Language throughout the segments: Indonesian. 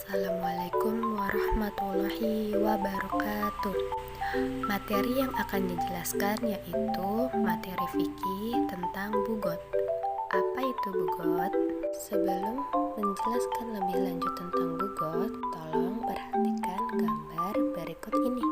Assalamualaikum warahmatullahi wabarakatuh. Materi yang akan dijelaskan yaitu materi fikih tentang bugot. Apa itu bugot? Sebelum menjelaskan lebih lanjut tentang bugot, tolong perhatikan gambar berikut ini.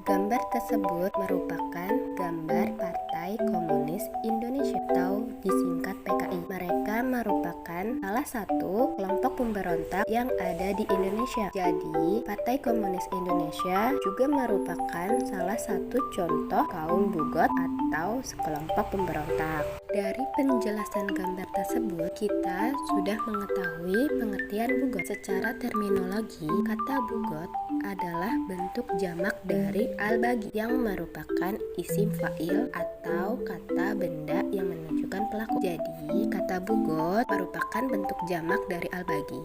Gambar tersebut merupakan gambar Partai Komunis Indonesia atau disingkat PKI. Mereka merupakan salah satu kelompok pemberontak yang ada di Indonesia. Jadi, Partai Komunis Indonesia juga merupakan salah satu contoh kaum bugot atau sekelompok pemberontak. Dari penjelasan gambar tersebut, kita sudah mengetahui pengertian bugot. Secara terminologi, kata bugot adalah bentuk jamak dari al-bagi yang merupakan isim fa'il atau kata benda yang menunjukkan pelaku. Jadi, kata bugot merupakan bentuk jamak dari al-bagi.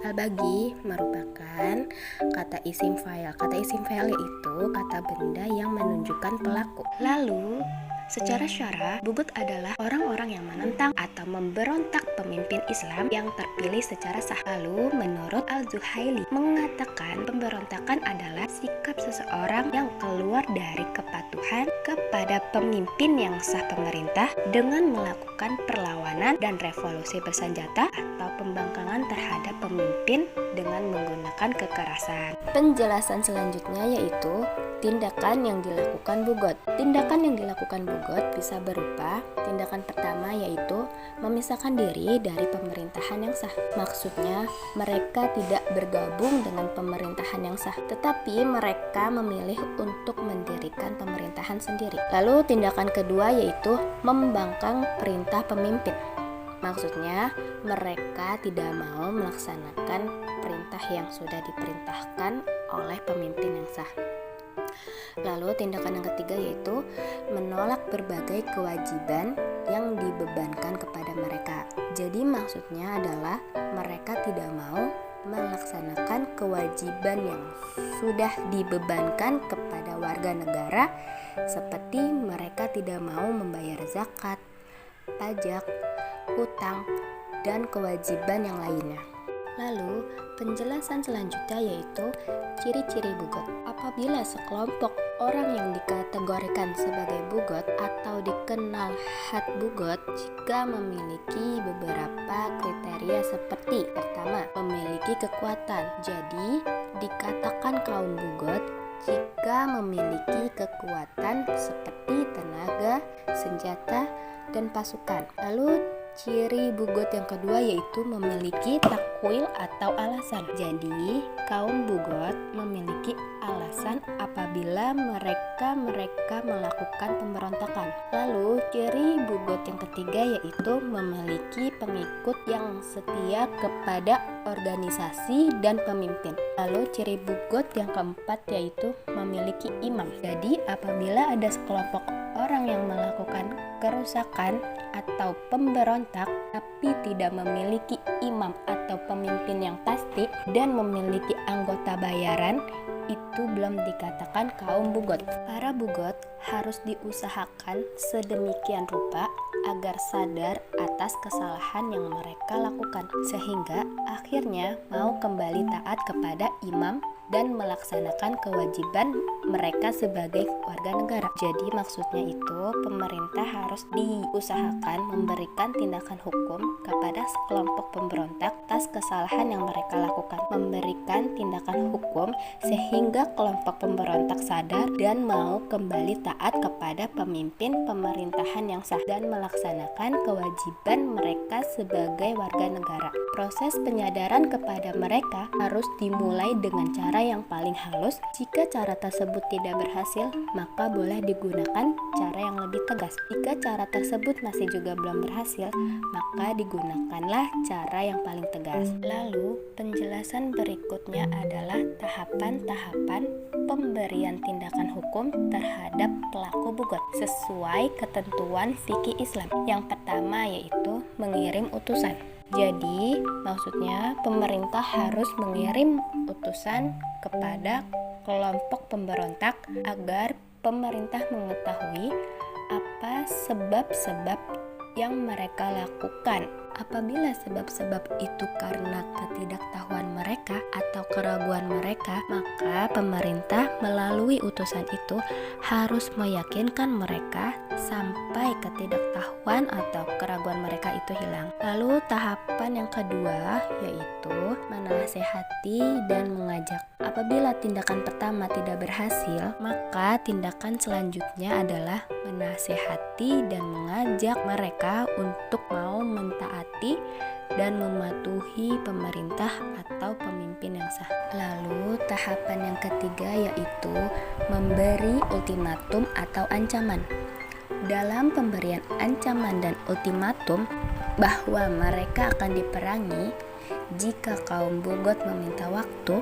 Al-bagi merupakan kata isim fa'il. Kata isim fa'il yaitu kata benda yang menunjukkan pelaku. Lalu, secara syara, bugot adalah orang-orang yang menentang atau memberontak pemimpin Islam yang terpilih secara sah. Lalu, menurut Al-Zuhaili mengatakan pemberontakan adalah sikap seseorang yang keluar dari kepatuhan kepada pemimpin yang sah pemerintah dengan melakukan perlawanan dan revolusi bersenjata atau pembangkangan terhadap pemimpin dengan menggunakan kekerasan. Penjelasan selanjutnya yaitu tindakan yang dilakukan bugot. Tindakan yang dilakukan bugot bisa berupa tindakan pertama yaitu memisahkan diri dari pemerintahan yang sah. Maksudnya, mereka tidak bergabung dengan pemerintahan yang sah, tetapi mereka memilih untuk mendirikan pemerintahan sendiri. Lalu tindakan kedua yaitu membangkang perintah pemimpin. Maksudnya, mereka tidak mau melaksanakan perintah yang sudah diperintahkan oleh pemimpin yang sah. Lalu tindakan yang ketiga yaitu menolak berbagai kewajiban yang dibebankan kepada mereka. Jadi maksudnya adalah mereka tidak mau melaksanakan kewajiban yang sudah dibebankan kepada warga negara, seperti mereka tidak mau membayar zakat, pajak, hutang, dan kewajiban yang lainnya. Lalu, penjelasan selanjutnya yaitu ciri-ciri bugot. Apabila sekelompok orang yang dikategorikan sebagai bugot atau dikenal hat bugot jika memiliki beberapa kriteria seperti: pertama, memiliki kekuatan. Jadi, dikatakan kaum bugot jika memiliki kekuatan seperti tenaga, senjata, dan pasukan. Lalu, ciri bugot yang kedua yaitu memiliki takwil atau alasan. Jadi, kaum bugot memiliki alasan apabila mereka melakukan pemberontakan. Lalu, ciri bugot yang ketiga yaitu memiliki pengikut yang setia kepada organisasi dan pemimpin. Lalu, ciri bugot yang keempat yaitu memiliki imam. Jadi, apabila ada sekelompok orang yang melakukan kerusakan atau pemberontak tapi tidak memiliki imam atau pemimpin yang pasti dan memiliki anggota bayaran, itu belum dikatakan kaum bugot. Para bugot harus diusahakan sedemikian rupa agar sadar atas kesalahan yang mereka lakukan, sehingga akhirnya mau kembali taat kepada imam dan melaksanakan kewajiban mereka sebagai warga negara. Jadi maksudnya itu pemerintah harus diusahakan memberikan tindakan hukum kepada sekelompok pemberontak atas kesalahan yang mereka lakukan, memberikan tindakan hukum sehingga kelompok pemberontak sadar dan mau kembali taat kepada pemimpin pemerintahan yang sah dan melaksanakan kewajiban mereka sebagai warga negara. Proses penyadaran kepada mereka harus dimulai dengan cara yang paling halus. Jika cara tersebut tidak berhasil, maka boleh digunakan cara yang lebih tegas. Jika cara tersebut masih juga belum berhasil, maka digunakanlah cara yang paling tegas. Lalu, penjelasan berikutnya adalah tahapan-tahapan pemberian tindakan hukum terhadap pelaku bugot sesuai ketentuan fikih Islam. Yang pertama yaitu mengirim utusan. Jadi, maksudnya pemerintah harus mengirim utusan kepada kelompok pemberontak agar pemerintah mengetahui apa sebab-sebab yang mereka lakukan Apabila sebab-sebab itu karena ketidaktahuan mereka atau keraguan mereka, maka pemerintah melalui utusan itu harus meyakinkan mereka sampai ketidaktahuan atau keraguan mereka itu hilang. Lalu tahapan yang kedua yaitu menasehati dan mengajak. Apabila tindakan pertama tidak berhasil, maka tindakan selanjutnya adalah menasehati dan mengajak mereka untuk mau mentaati dan mematuhi pemerintah atau pemimpin yang sah. Lalu tahapan yang ketiga yaitu memberi ultimatum atau ancaman. Dalam pemberian ancaman dan ultimatum bahwa mereka akan diperangi jika kaum Bugot meminta waktu,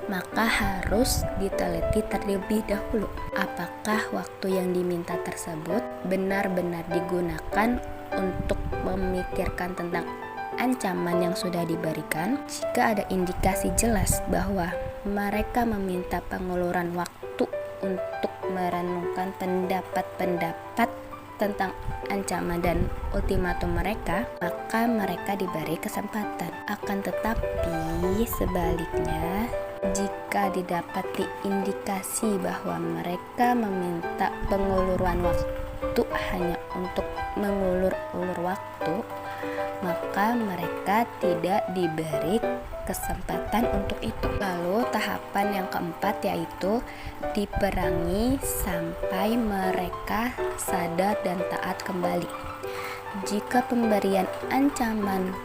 maka harus diteliti terlebih dahulu apakah waktu yang diminta tersebut benar-benar digunakan untuk memikirkan tentang ancaman yang sudah diberikan. Jika ada indikasi jelas bahwa mereka meminta penguluran waktu untuk merenungkan pendapat-pendapat tentang ancaman dan ultimatum mereka, maka mereka diberi kesempatan. Akan tetapi sebaliknya, jika didapati indikasi bahwa mereka meminta penguluran waktu hanya untuk mengulur-ulur waktu, maka mereka tidak diberi kesempatan untuk itu. Lalu tahapan yang keempat yaitu diperangi sampai mereka sadar dan taat kembali. Jika pemberian ancaman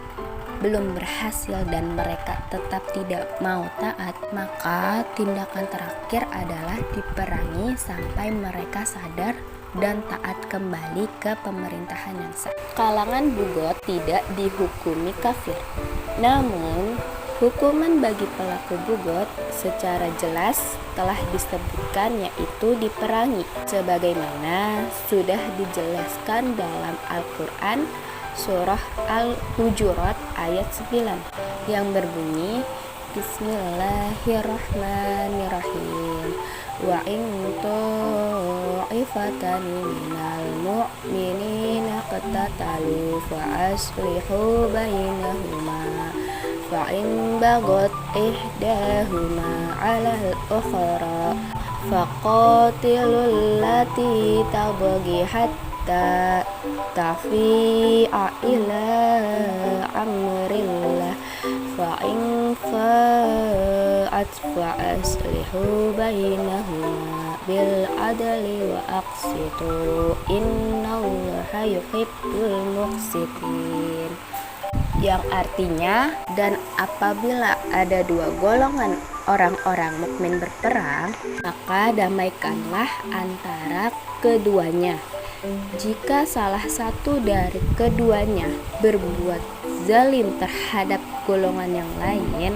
belum berhasil dan mereka tetap tidak mau taat, maka tindakan terakhir adalah diperangi sampai mereka sadar dan taat kembali ke pemerintahan yang sah. Kalangan Bugot tidak dihukumi kafir, namun hukuman bagi pelaku Bugot secara jelas telah disebutkan, yaitu diperangi, sebagaimana sudah dijelaskan dalam Al-Quran Surah Al-Hujurat ayat 9 yang berbunyi Bismillahirrahmanirrahim. Wa in ta'ifatani minal mu'minina qatatalu fa aslihu bainahuma fa in bagat ihdahuma 'alal ukhra faqatilul lati tabghi hatta tafi'a ila amrillah fa in fa'at fa aslihu bainahuma bil adli wa aqsitu innallaha yuhibbul muqsitin, yang artinya, dan apabila ada dua golongan orang-orang mukmin berperang, maka damaikanlah antara keduanya. Jika salah satu dari keduanya berbuat zalim terhadap golongan yang lain,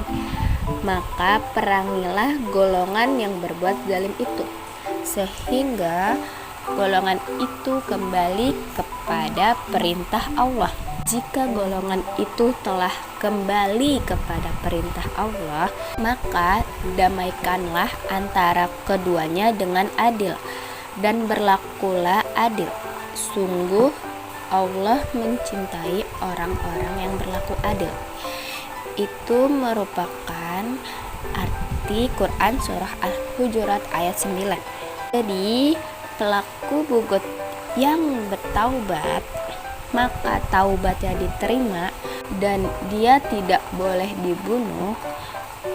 maka perangilah golongan yang berbuat zalim itu, sehingga golongan itu kembali kepada perintah Allah. Jika golongan itu telah kembali kepada perintah Allah, maka damaikanlah antara keduanya dengan adil, dan berlakulah adil. Sungguh Allah mencintai orang-orang yang berlaku adil. Itu merupakan arti Quran Surah Al-Hujurat ayat 9. Jadi pelaku Bugot yang bertaubat, maka taubatnya diterima dan dia tidak boleh dibunuh.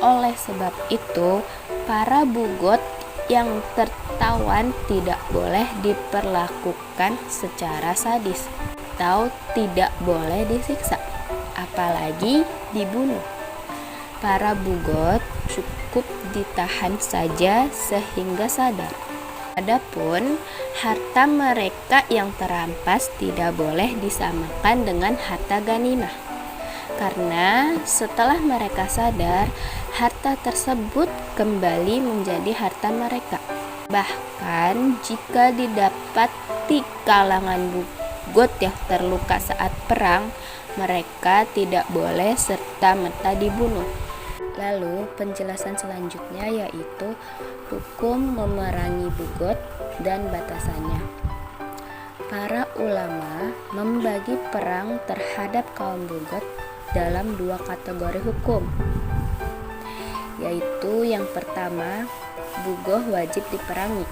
Oleh sebab itu, para Bugot yang tertawan tidak boleh diperlakukan secara sadis atau tidak boleh disiksa, apalagi dibunuh. Para Bugot cukup ditahan saja sehingga sadar. Adapun harta mereka yang terampas tidak boleh disamakan dengan harta ganimah, karena setelah mereka sadar, harta tersebut kembali menjadi harta mereka. Bahkan jika didapati kalangan Bugot yang terluka saat perang, mereka tidak boleh serta-merta dibunuh. Lalu penjelasan selanjutnya yaitu hukum memerangi Bugot dan batasannya. Para ulama membagi perang terhadap kaum Bugot dalam 2 kategori hukum, yaitu yang pertama, bugoh wajib diperangi,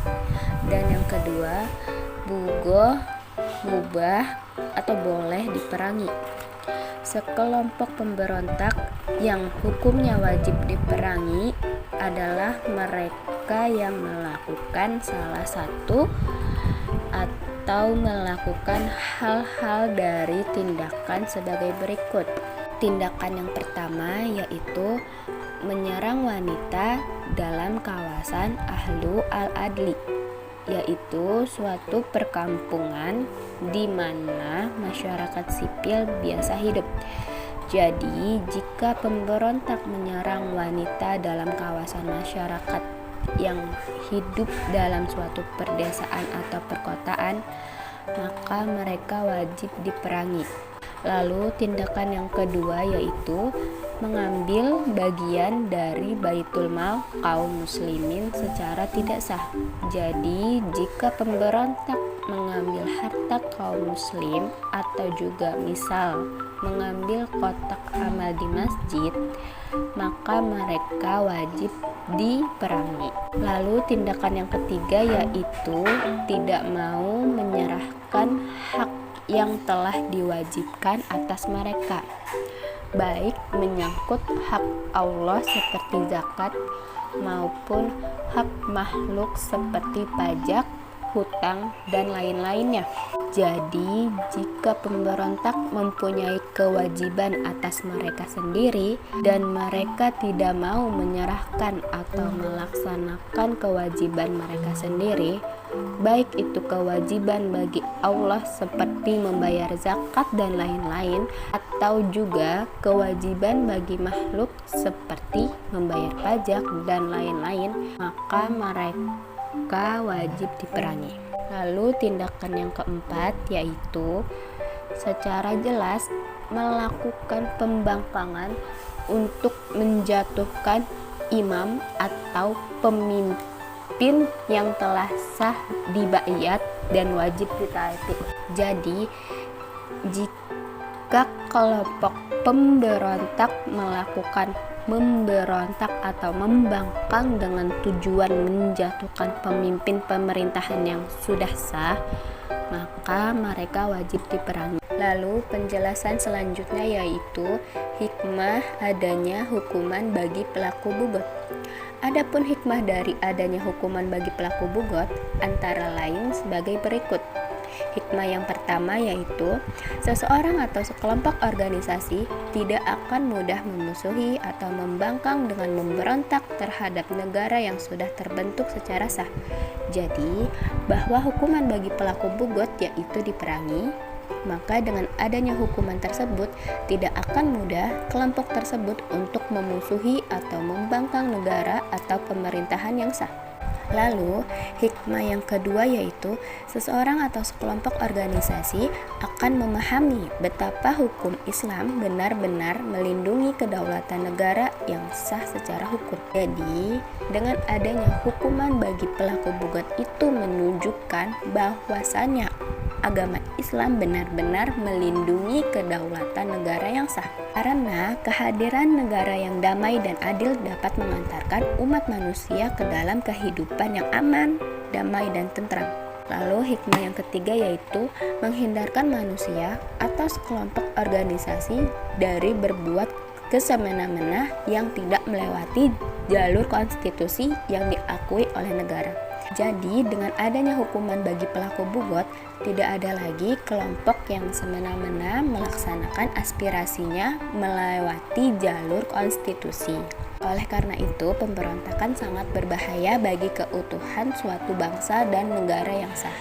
dan yang kedua, bugoh mubah atau boleh diperangi. Sekelompok pemberontak yang hukumnya wajib diperangi adalah mereka yang melakukan salah satu atau melakukan hal-hal dari tindakan sebagai berikut. Tindakan yang pertama yaitu menyerang wanita dalam kawasan Ahlu al-Adli, yaitu suatu perkampungan di mana masyarakat sipil biasa hidup. Jadi, jika pemberontak menyerang wanita dalam kawasan masyarakat yang hidup dalam suatu perdesaan atau perkotaan, maka mereka wajib diperangi. Lalu tindakan yang kedua yaitu mengambil bagian dari baitul mal kaum muslimin secara tidak sah. Jadi jika pemberontak mengambil harta kaum muslim atau juga misal mengambil kotak amal di masjid, maka mereka wajib diperangi. Lalu tindakan yang ketiga yaitu tidak mau menyerahkan hak yang telah diwajibkan atas mereka, baik menyangkut hak Allah seperti zakat maupun hak makhluk seperti pajak, hutang, dan lain-lainnya. Jadi, jika pemberontak mempunyai kewajiban atas mereka sendiri dan mereka tidak mau menyerahkan atau melaksanakan kewajiban mereka sendiri, baik itu kewajiban bagi Allah seperti membayar zakat dan lain-lain, atau juga kewajiban bagi makhluk seperti membayar pajak dan lain-lain, maka mereka wajib diperangi. Lalu tindakan yang keempat yaitu secara jelas melakukan pembangkangan untuk menjatuhkan imam atau pemimpin yang telah sah dibaiat dan wajib ditaati. Jadi jika kelompok pemberontak melakukan memberontak atau membangkang dengan tujuan menjatuhkan pemimpin pemerintahan yang sudah sah, maka mereka wajib diperangi. Lalu penjelasan selanjutnya yaitu hikmah adanya hukuman bagi pelaku bugot. Adapun hikmah dari adanya hukuman bagi pelaku bugot antara lain sebagai berikut. Hikmah yang pertama yaitu seseorang atau sekelompok organisasi tidak akan mudah memusuhi atau membangkang dengan memberontak terhadap negara yang sudah terbentuk secara sah. Jadi, bahwa hukuman bagi pelaku bugot yaitu diperangi, maka dengan adanya hukuman tersebut tidak akan mudah kelompok tersebut untuk memusuhi atau membangkang negara atau pemerintahan yang sah. Lalu, hikmah yang kedua yaitu seseorang atau sekelompok organisasi akan memahami betapa hukum Islam benar-benar melindungi kedaulatan negara yang sah secara hukum. Jadi, dengan adanya hukuman bagi pelaku bugot itu menunjukkan bahwasannya agama Islam benar-benar melindungi kedaulatan negara yang sah. Karena kehadiran negara yang damai dan adil dapat mengantarkan umat manusia ke dalam kehidupan yang aman, damai, dan tentram. Lalu hikmah yang ketiga yaitu menghindarkan manusia atau sekelompok organisasi dari berbuat kesemena-mena yang tidak melewati jalur konstitusi yang diakui oleh negara. Jadi, dengan adanya hukuman bagi pelaku bugot, tidak ada lagi kelompok yang semena-mena melaksanakan aspirasinya melewati jalur konstitusi. Oleh karena itu, pemberontakan sangat berbahaya bagi keutuhan suatu bangsa dan negara yang sah.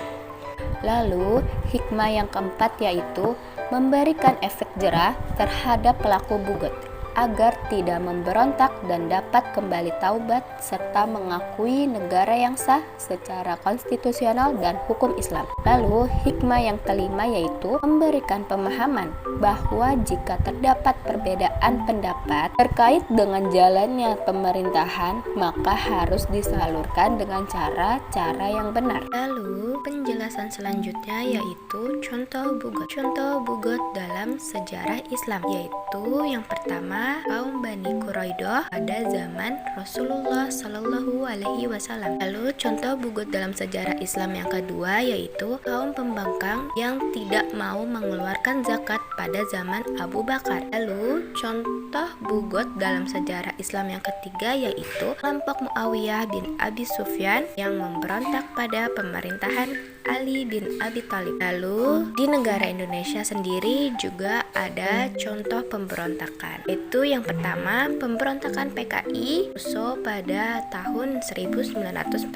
Lalu, hikmah yang keempat yaitu memberikan efek jerah terhadap pelaku bugot. agar tidak memberontak dan dapat kembali taubat serta mengakui negara yang sah secara konstitusional dan hukum Islam. Lalu hikmah yang kelima yaitu memberikan pemahaman bahwa jika terdapat perbedaan pendapat terkait dengan jalannya pemerintahan, maka harus disalurkan dengan cara-cara yang benar. Lalu penjelasan selanjutnya yaitu contoh bugot. Contoh bugot dalam sejarah Islam yaitu yang pertama kaum Bani Quraidah pada zaman Rasulullah Shallallahu Alaihi Wasallam. Lalu contoh bugot dalam sejarah Islam yang kedua yaitu kaum pembangkang yang tidak mau mengeluarkan zakat pada zaman Abu Bakar. Lalu contoh bugot dalam sejarah Islam yang ketiga yaitu kelompok Muawiyah bin Abi Sufyan yang memberontak pada pemerintahan Ali bin Abi Thalib. Lalu di negara Indonesia sendiri juga ada contoh pemberontakan. Itu yang pertama pemberontakan PKI pada tahun 1948.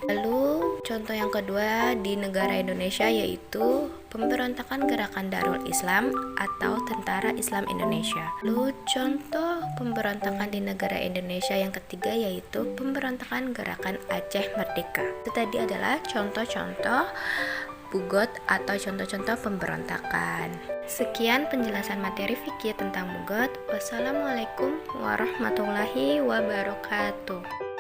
Lalu contoh yang kedua di negara Indonesia yaitu pemberontakan Gerakan Darul Islam atau Tentara Islam Indonesia. Lalu contoh pemberontakan di negara Indonesia yang ketiga yaitu pemberontakan Gerakan Aceh Merdeka. Itu tadi adalah contoh-contoh bugot atau contoh-contoh pemberontakan. Sekian penjelasan materi fikih tentang bugot. Wassalamualaikum warahmatullahi wabarakatuh.